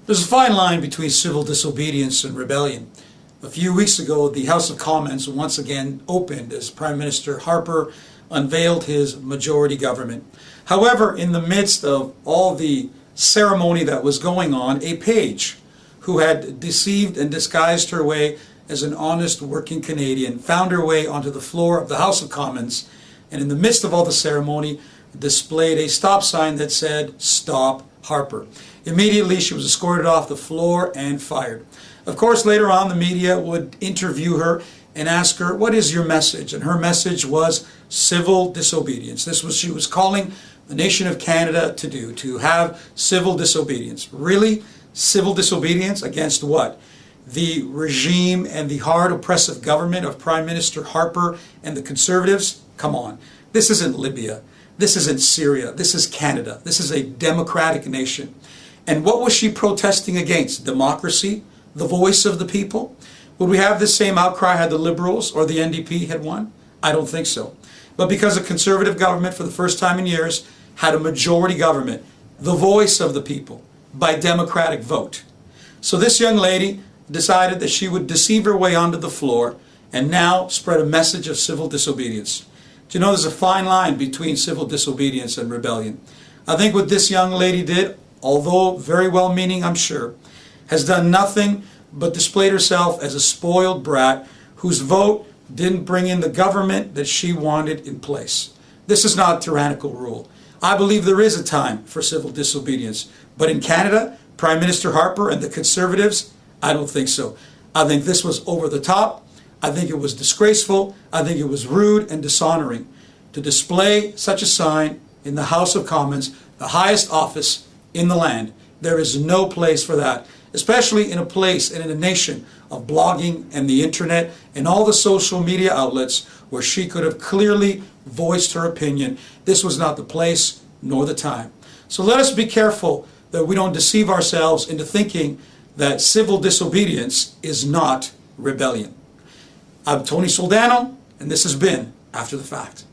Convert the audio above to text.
There's a fine line between civil disobedience and rebellion. A few weeks ago, the House of Commons once again opened as Prime Minister Harper unveiled his majority government. However, in the midst of all the ceremony that was going on, a page who had deceived and disguised her way as an honest working Canadian found her way onto the floor of the House of Commons, and in the midst of all the ceremony displayed a stop sign that said, "Stop Harper." Immediately she was escorted off the floor and fired. Of course, later on the media would interview her and ask her, "What is your message?" And her message was civil disobedience. This was she was calling the nation of Canada to do, to have civil disobedience. Really? Civil disobedience against what? The regime and the hard oppressive government of Prime Minister Harper and the Conservatives? Come on. This isn't Libya. This isn't Syria. This is Canada. This is a democratic nation. And what was she protesting against? Democracy? The voice of the people? Would we have this same outcry had the Liberals or the NDP had won? I don't think so. But because a conservative government for the first time in years had a majority government, the voice of the people, by democratic vote. So this young lady decided that she would deceive her way onto the floor and now spread a message of civil disobedience. Do you know there's a fine line between civil disobedience and rebellion? I think what this young lady did, although very well-meaning I'm sure, has done nothing but displayed herself as a spoiled brat whose vote didn't bring in the government that she wanted in place. This is not tyrannical rule. I believe there is a time for civil disobedience. But in Canada, Prime Minister Harper and the Conservatives, I don't think so. I think this was over the top. I think it was disgraceful. I think it was rude and dishonoring to display such a sign in the House of Commons, the highest office in the land. There is no place for that, especially in a place and in a nation of blogging and the internet and all the social media outlets where she could have clearly voiced her opinion. This was not the place nor the time. So let us be careful that we don't deceive ourselves into thinking that civil disobedience is not rebellion. I'm Tony Soldano, and this has been After the Fact.